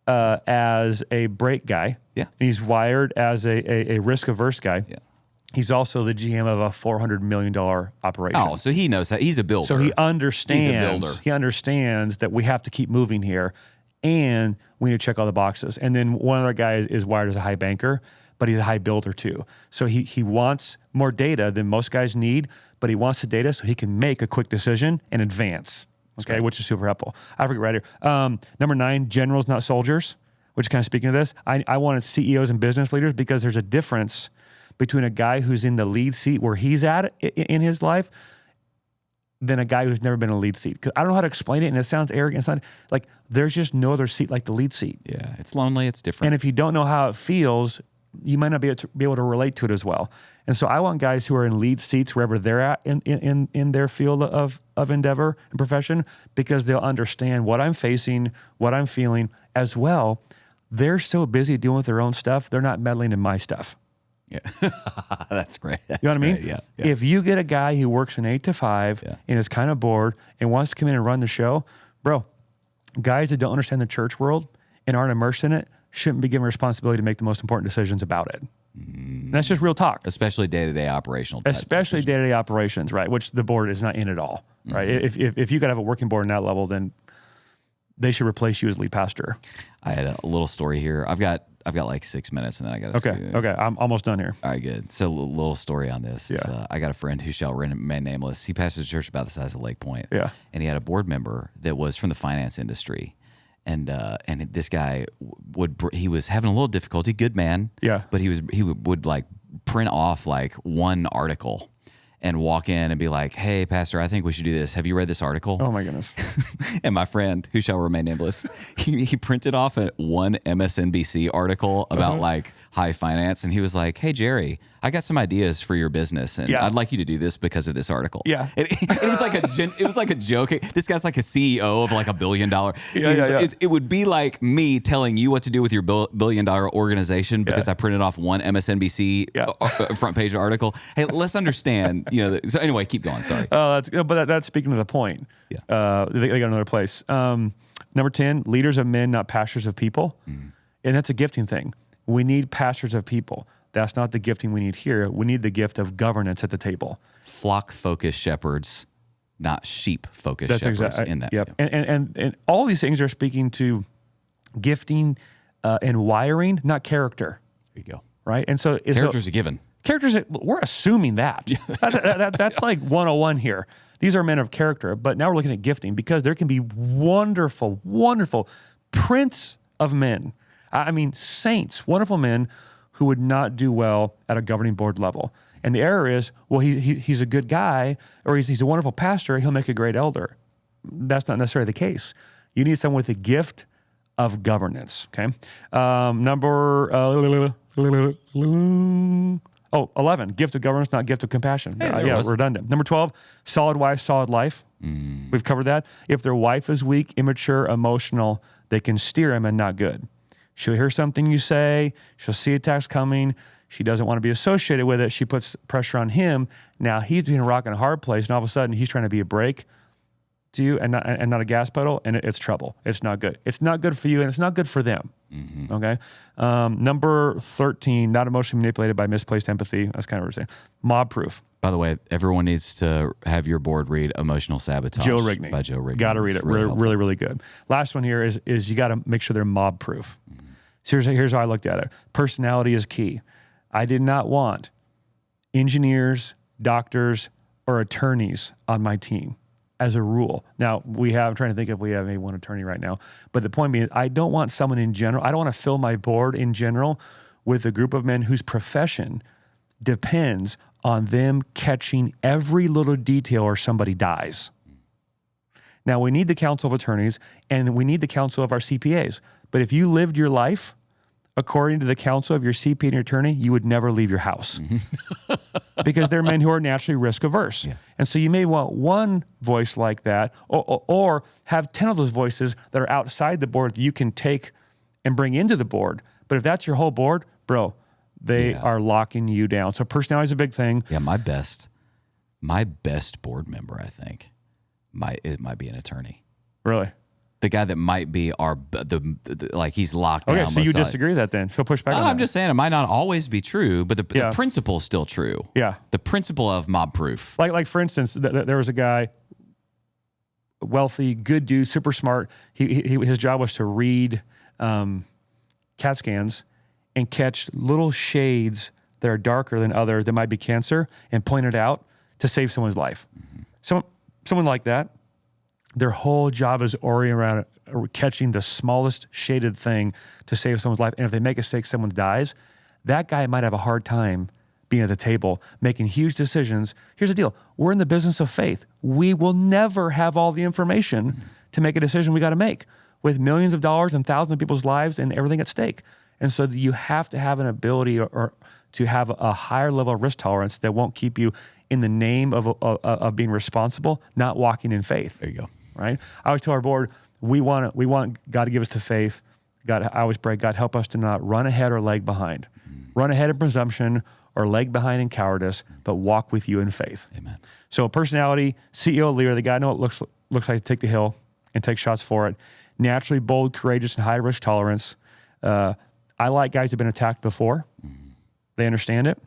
as a brake guy. Yeah. He's wired as a risk-averse guy. Yeah. He's also the GM of a $400 million operation. Oh, so he knows that. He's a builder. So he understands. He's a builder. He understands that we have to keep moving here, and we need to check all the boxes. And then one other guy is wired as a high banker, but he's a high builder too. So he wants more data than most guys need, but he wants the data so he can make a quick decision and advance. Okay, which is super helpful. I forget right here. Number 9, generals, not soldiers, which is kind of speaking of this. I wanted CEOs and business leaders because there's a difference between a guy who's in the lead seat where he's at in his life than a guy who's never been in a lead seat. Because I don't know how to explain it, and it sounds arrogant. It's not like there's just no other seat like the lead seat. Yeah, it's lonely. It's different. And if you don't know how it feels, you might not be able to relate to it as well. And so I want guys who are in lead seats wherever they're at in their field of endeavor and profession, because they'll understand what I'm facing, what I'm feeling as well. They're so busy dealing with their own stuff, they're not meddling in my stuff. Yeah, that's great. You know what I mean? Yeah. If you get a guy who works an 8 to 5 and is kind of bored and wants to come in and run the show, bro, guys that don't understand the church world and aren't immersed in it shouldn't be given responsibility to make the most important decisions about it. And that's just real talk. Especially day-to-day operational type Especially decisions. day-to-day operations, right? Which the board is not in at all, right? If you got to have a working board in that level, then they should replace you as lead pastor. I had a little story here. I've got like 6 minutes, and then I got to. Okay. I'm almost done here. All right, good. So a little story on this. Yeah. I got a friend who shall remain nameless. He pastors a church about the size of Lakepointe. Yeah. And he had a board member that was from the finance industry. And this guy he was having a little difficulty, good man. Yeah. But he would like print off like one article and walk in and be like, "Hey, pastor, I think we should do this. Have you read this article?" Oh my goodness. And my friend, who shall remain nameless, he printed off one MSNBC article about like high finance, and he was like, "Hey, Jerry, I got some ideas for your business, and I'd like you to do this because of this article." Yeah. It was like a joke. This guy's like a CEO of like $1 billion. Yeah. It would be like me telling you what to do with your $1 billion organization because I printed off one MSNBC front page article. Hey, let's understand. So anyway, keep going. Sorry. That's speaking to the point. Yeah. They got another place. Number 10, leaders of men, not pastors of people. And that's a gifting thing. We need pastors of people. That's not the gifting we need here. We need the gift of governance at the table. Flock-focused shepherds, not sheep-focused shepherds in that. Yep. And all these things are speaking to gifting and wiring, not character. There you go. Right? And so character's a given. Characters, we're assuming that. That's like 101 here. These are men of character, but now we're looking at gifting because there can be wonderful, wonderful prince of men. I mean, saints, wonderful men who would not do well at a governing board level. And the error is, well, he's a good guy, or he's a wonderful pastor, he'll make a great elder. That's not necessarily the case. You need someone with a gift of governance, okay? 11, gift of governance, not gift of compassion. Redundant. Number 12, solid wife, solid life. We've covered that. If their wife is weak, immature, emotional, they can steer him and not good. She'll hear something you say. She'll see attacks coming. She doesn't want to be associated with it. She puts pressure on him. Now he's being a rock in a hard place, and all of a sudden he's trying to be a brake to you and not a gas pedal, and it's trouble. It's not good. It's not good for you, and it's not good for them. Okay? Number 13, not emotionally manipulated by misplaced empathy. That's kind of what we're saying. Mob proof. By the way, everyone needs to have your board read Emotional Sabotage Joe Rigney. by Joe Rigney. Got to read it. Really, really good. Last one here is you got to make sure they're mob proof. So here's how I looked at it. Personality is key. I did not want engineers, doctors, or attorneys on my team as a rule. Now, I'm trying to think if we have maybe one attorney right now, but the point being, I don't want someone in general, I don't want to fill my board in general with a group of men whose profession depends on them catching every little detail or somebody dies. Now, we need the council of attorneys and we need the council of our CPAs. But if you lived your life according to the counsel of your CPA and your attorney, you would never leave your house because they're men who are naturally risk averse. Yeah. And so you may want one voice like that or have 10 of those voices that are outside the board that you can take and bring into the board. But if that's your whole board, bro, they are locking you down. So personality is a big thing. Yeah, my best board member, I think, might be an attorney. Really? The guy that might be like he's locked down. Okay, so you disagree with that then. So push back on that. I'm just saying it might not always be true, but the principle is still true. Yeah. The principle of mob proof. Like for instance, there was a guy, wealthy, good dude, super smart. His job was to read CAT scans and catch little shades that are darker than other that might be cancer and point it out to save someone's life. Someone like that, their whole job is oriented around catching the smallest shaded thing to save someone's life. And if they make a mistake, someone dies, that guy might have a hard time being at the table, making huge decisions. Here's the deal. We're in the business of faith. We will never have all the information to make a decision we got to make with millions of dollars and thousands of people's lives and everything at stake. And so you have to have an ability or to have a higher level of risk tolerance that won't keep you in the name of being responsible, not walking in faith. There you go. Right? I always tell our board, we want God to give us to faith. God, I always pray, God, help us to not run ahead or lag behind. Run ahead in presumption or lag behind in cowardice, but walk with you in faith. Amen. So personality, CEO, leader, the guy know what looks like to take the hill and take shots for it. Naturally bold, courageous, and high risk tolerance. I like guys who've been attacked before. They understand it.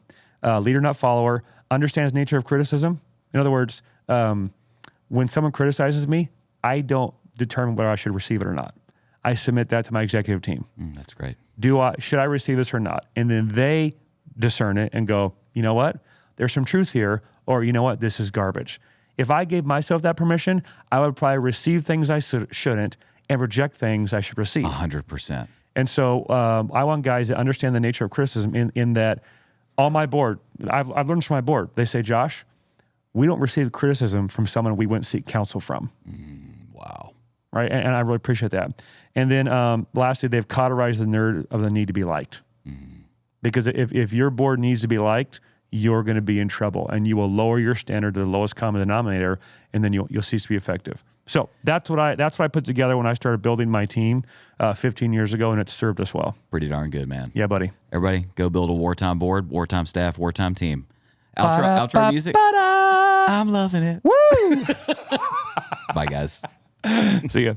Leader, not follower. Understands nature of criticism. In other words, when someone criticizes me, I don't determine whether I should receive it or not. I submit that to my executive team. That's great. Should I receive this or not? And then they discern it and go, you know what? There's some truth here, or you know what? This is garbage. If I gave myself that permission, I would probably receive things I shouldn't and reject things I should receive. 100%. And so I want guys that understand the nature of criticism in that on my board, I've learned this from my board. They say, Josh, we don't receive criticism from someone we wouldn't seek counsel from. Wow. Right? And I really appreciate that. And then lastly, they've cauterized the nerd of the need to be liked. Because if your board needs to be liked, you're going to be in trouble, and you will lower your standard to the lowest common denominator, and then you'll cease to be effective. So that's what I put together when I started building my team 15 years ago, and it served us well. Pretty darn good, man. Yeah, buddy. Everybody, go build a wartime board, wartime staff, wartime team. Outro music. I'm loving it. Woo! Bye, guys. See ya.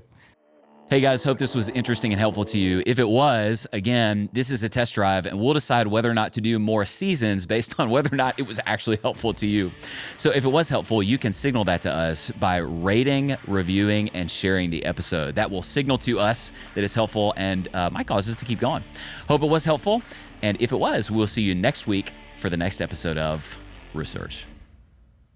Hey guys, hope this was interesting and helpful to you. If it was, again, this is a test drive, and we'll decide whether or not to do more seasons based on whether or not it was actually helpful to you. So if it was helpful, you can signal that to us by rating, reviewing, and sharing the episode. That will signal to us that it's helpful and might cause us to keep going. Hope it was helpful, and if it was, we'll see you next week for the next episode of Research.